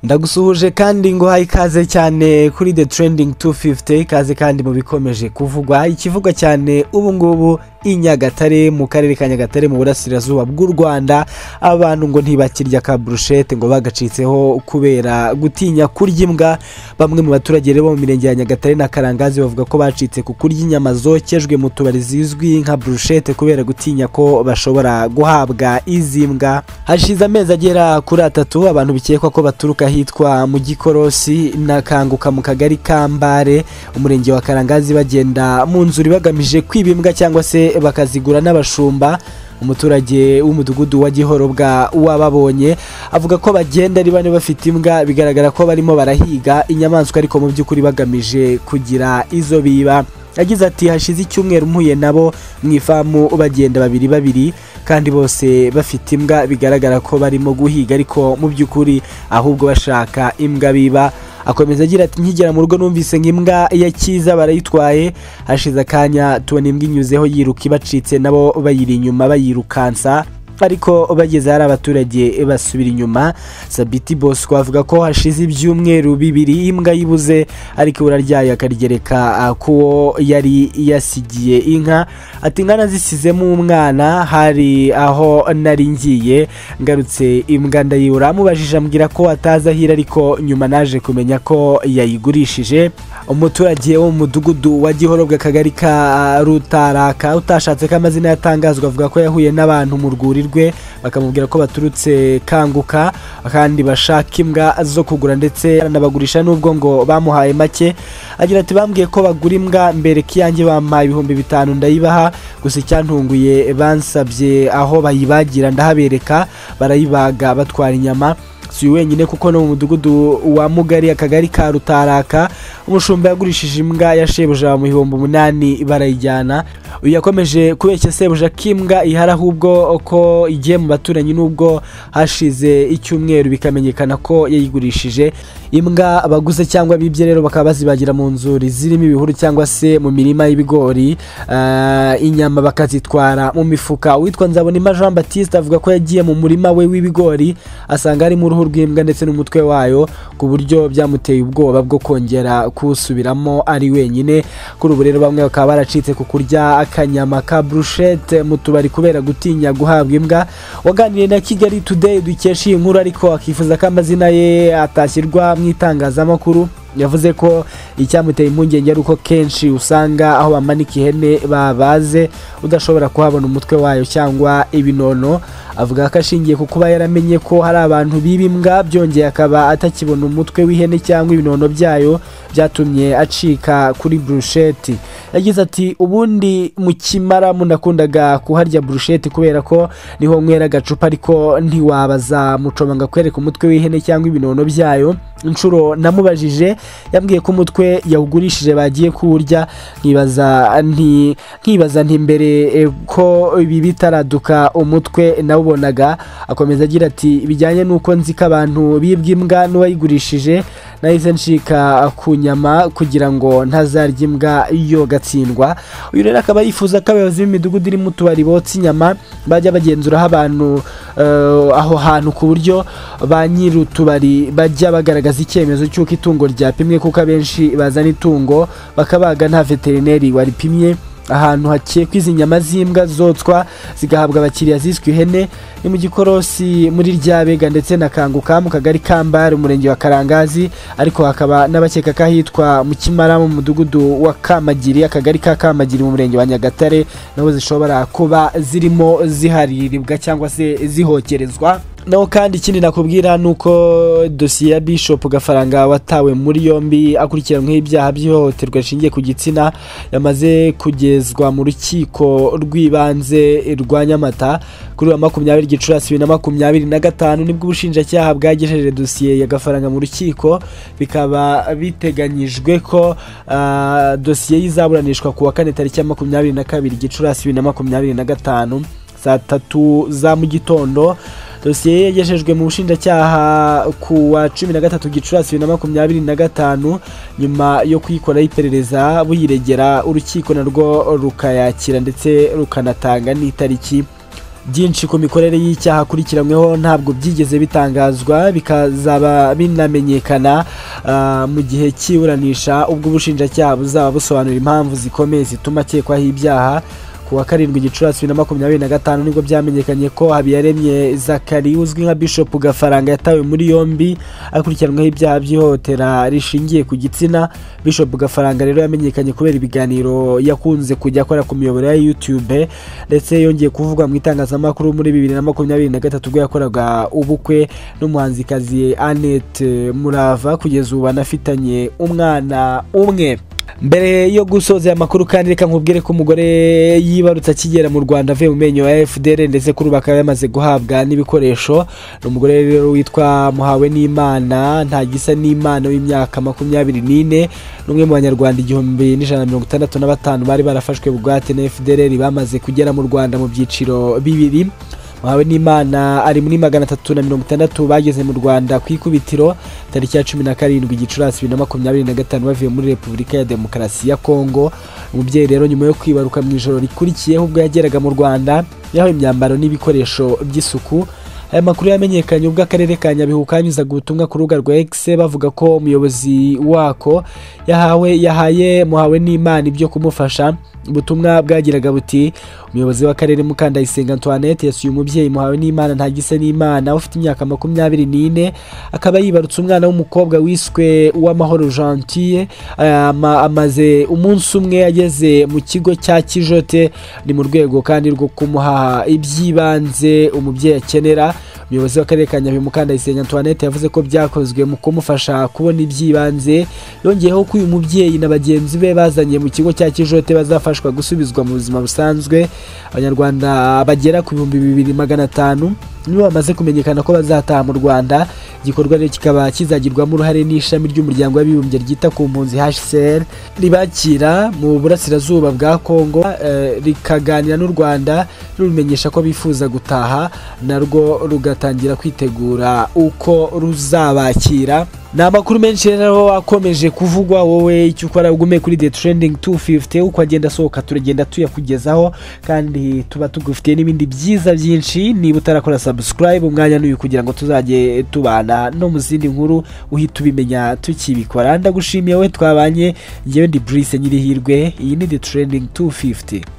Ndagusuhuje kandi ngo hayi ikaze cyane kuri The Trending 250 ikaze kandi mu bikomeje kuvugwa ikivugwa cyane ubu ngubu i Nyagatare mu karere ka Nyagatare mu burasirazuba bw'u Rwanda abantu ngo ntibakirya ka brushette ngo bagacitseho kubera gutinya kurya imbwa. Bamwe mu baturage bo mu mirenge ya Nyagatare na Karangazi bavuga ko bacitse ku kurya inyama zokejwe mu tubari zizwi nka brushette kubera gutinya ko bashobora guhabwa izi mbwa. Hashize amezi agera kuri 3 abantu bikekwa ko baturuka hitwa mu Gikorosi na Kanguka mu kagari Kambare umurenge wa Karangazi bagenda mu nzuri bagamije kwibimbwa cyangwa se bakazigura n'abashumba. Umuturage w'umudugudu wa Gihorobwa wababonye avuga ko bagenda ari bane bafite imbwa bigaragara ko barimo barahiga inyamaswa ariko mu by'ukuri bagamije kugira izo biba. Yagize ati hashize icyumweru mpuye nabo mu ifamu bagenda babiri kandi bose bafite imbwa bigaragara ko barimo guhiga ariko mu by'ukuri ahubwo bashaka imbwa biba. Akomeza agira ati nkigera mu rugo numvise nk'imbwa ya Kiza barayitwaye hashize akanya tubona imbwa inyuzeho yiruka ibacitse nabo bayiri inyuma bayirukansa ariko bageze hari abaturage basubira inyuma. Sabiti Bosco avuga ko hashize ibyumweru 2 imbwa yibuze ariko uraryaye akarigereka kuwo yari yasigiye inka. Ati nkana zisizemo umwana hari aho nari ngiye ngarutse imbwa ndayibura mubajije ambwira ko ataza hira ariko nyuma naje kumenya ko yayigurishije. Umuturage wo mu mudugudu wa Gihorobwa kagari ka Rutaraka utashatse ko amazina yatangazwa avuga ko yahuye n'abantu mu rwuri rwe bakamubwira ko baturutse Kanguka kandi bashaka imbwa zo kugura ndetse aranabagurisha nubwo ngo bamuhaye make. Agira ati bambwiye ko bagura imbwa mbere kiyange bampaye 5,000 ndayibaha gusa icyantunguye bansabye aho bayibagira ndahabereka barayibaga batwara inyama. Si wenyine kuko no mu mudugudu wa Mugari akagari ka Rutaraka umushumba yagurishije imbwa ya shebuja mu 8,000 barayijyana. Uyu yakomeje kubeshya sebuja kimbwa ihara ahubwo ko igiye mu baturanyi nubwo hashize icyumweru bikamenyekana ko yayigurishije. Imbwa abaguze cyangwa bibye rero bakaba bazibagira mu nzuri zirimo ibihuru cyangwa se mu mirima y'ibigori inyama bakazitwara mu mifuka. Witwa Nzabonima Jean Baptiste avuga ko yagiye mu murima we w'ibigori asanga ari mu ruhu rw'imbwa ndetse n'umutwe wayo ku buryo byamuteye ubwoba bwo kongera kusubiramo ari wenyine. Kuri ubu rero bamwe bakaba baracitse ku kurya akanyama ka brushette mu tubari kubera gutinya guhabwa imbwa. Waganiriye na Kigali Today dukesha iyi nkuru ariko akifuza ko amazina ye atashyirwa mu itangazamakuru. Yavuze ko icyamuteye impungenge ari uko kenshi usanga aho bamanika ihene babaze udashobora kuhabona umutwe wayo cyangwa ibinono. Avuga ko ashingiye ku kuba yaramenye ko hari abantu bibimbwa byongeye akaba atakibona umutwe w'ihene cyangwa ibinono byayo byatumye acika kuri brushette. Yagize ati ubundi mu Kimara munakundaga kuharya brushette kubera ko niho nkwera agacupa ariko ntiwabaza mucoma nga kwereka umutwe w'ihene cyangwa ibinono byayo. Inshuro namubajije yambwiye ko umutwe yawugurishije bagiye kuwurya nkibaza nti mbere ko ibi bitaraduka umutwe nawubonaga. Akomeza agira ati bijyanye nuko nzi ko abantu bibwa imbwa n'uwayigurishije nahise nshika ku nyama kugira ngo ntazarya imbwa yo gatsindwa. Uyu rero akaba yifuza ko abayobozi b'imidugudu iri mu tubari botsa inyama bajya bagenzuraho abantu aho hantu ku buryo ba nyiri utubari bajya bagaragaza icyemezo cy'uko itungo ryapimwe kuko abenshi bazana itungo bakabaga nta veterineri waripimye. Ahantu hakekwa izi nyama z'imbwa zotswa zigahabwa abakiriya ziswe ihene ni mu Gikorosi muri Ryabega ndetse na Kanguka mu kagari Kambare umurenge wa Karangazi ariko hakaba n'abakeka ko hitwa mu Kimara mu mudugudu wa Kamagiri akagari ka Kamagiri mu murenge wa Nyagatare naho zishobora kuba zirimo zihariribwa cyangwa se zihokerezwa. Naho kandi ikindi nakubwira nuko dosiye ya Bishop Gafaranga watawe muri yombi akurikiranweho ibyaha by'ihohoterwa rishingiye ku gitsina yamaze kugezwa mu rukiko rw'ibanze rwa Nyamata kuri wa 20 Gicurasi 2025 nibwo ubushinjacyaha bwagejeje dosiye ya Gafaranga mu rukiko. Bikaba biteganyijwe ko dosiye yizaburanishwa ku wa 4 tariki ya 22 Gicurasi 2025 saa 3 za mu gitondo. Dosiye yagejejwe mu bushinjacyaha ku wa 13 Gicurasi 2025 nyuma yo kuyikora iperereza buyiregera urukiko narwo rukayakira ndetse rukanatanga n'itariki byinshi ku mikorere y'icyaha akurikiranyweho ntabwo byigeze bitangazwa bikazaba binamenyekana mu gihe cy'iburanisha ubwo ubushinjacyaha buzaba busobanura impamvu zikomeye zituma akekwaho ibyaha. Ku wa 7 Gicurasi 2025 nibwo byamenyekanye ko Habiyaremye Zakari uzwi nka Bishop Gafaranga yatawe muri yombi akurikiranweho ibyaha by'ihohotera rishingiye ku gitsina. Bishop Gafaranga rero yamenyekanye kubera ibiganiro yakunze kujya akora ku miyoboro ya YouTube ndetse yongeye kuvugwa mu itangazamakuru muri 2023 ubwo yakoraga ubukwe n'umuhanzikazi Annette Murava kugeza ubu banafitanye umwana umwe. Mbere yo gusoza amakuru kandi reka nkubwire ko umugore yibarutse akigera mu Rwanda avuye mu menyo ya FDL ndetse kuri bakaba yamaze guhabwa n'ibikoresho. Umugore rero witwa Muhawenimana Ntagisa n'Imana w'imyaka 24 n'umwe mu banyarwanda 1165 bari barafashwe bugwate na FDL bamaze kugera mu Rwanda mu byiciro bibiri. Muhawenimana ari muri 360 bageze mu Rwanda ku ikubitiro tariki ya 17 Gicurasi 2025 bavuye muri Repubulika ya Demokarasi ya Kongo. Umubyeyi rero nyuma yo kwibaruka mu ijoro rikurikiyeho ubwo yageraga mu Rwanda yahawe imyambaro n'ibikoresho by'isuku. Aya makuru yamenyekanye ubwo akarere ka Nyabihu kanyuzaga ubutumwa ku rubuga rwa X bavuga ko umuyobozi wako yahaye Muhawenimana ibyo kumufasha. Ubutumwa bwagiraga buti umuyobozi w'akarere Mukandayisenga Antoinette yasuye umubyeyi Muhawenimana Ntagisa n'Imana ufite imyaka 24 akaba yibarutse umwana w'umukobwa wiswe Uwamahoro Gentille. Amaze umunsi umwe ageze mu kigo cya Kijote ni mu rwego kandi rwo kumuha ibyibanze umubyeyi akenera. Umuyobozi w'akarere ka Nyabihu Mukandayisenga Antoinette yavuze ko byakozwe mu kumufasha kubona ibyibanze. Yongeyeho ko uyu mubyeyi na bagenzi be bazanye mu kigo cya Kijote bazafashwa gusubizwa mu buzima busanzwe. Abanyarwanda bagera ku 2500 nibo bamaze kumenyekana ko bazataha mu Rwanda. Igikorwa rero kikaba kizagirwamo uruhare n'ishami ry'umuryango w'abibumbye ryita ku mpunzi HCR ribakira mu burasirazuba bwa Kongo, rikaganira n'u Rwanda rumenyesha ko bifuza gutaha narwo rugatangira kwitegura uko ruzabakira. Ni amakuru menshi rero akomeje kuvugwa. Wowe icyo ukora ugume kuri The Trending 250 uko agenda asohoka turagenda tuyakugezaho kandi tuba tugufitiye n'ibindi byiza byinshi. Niba utarakora subscribe umwanya n'uyu kugira ngo tuzajye tubana no mu zindi nkuru uhita ubimenya tukibikora. Ndagushimiye we twabanye, ngewe ndi Brice Nyirihirwe. Iyi ni The Trending 250.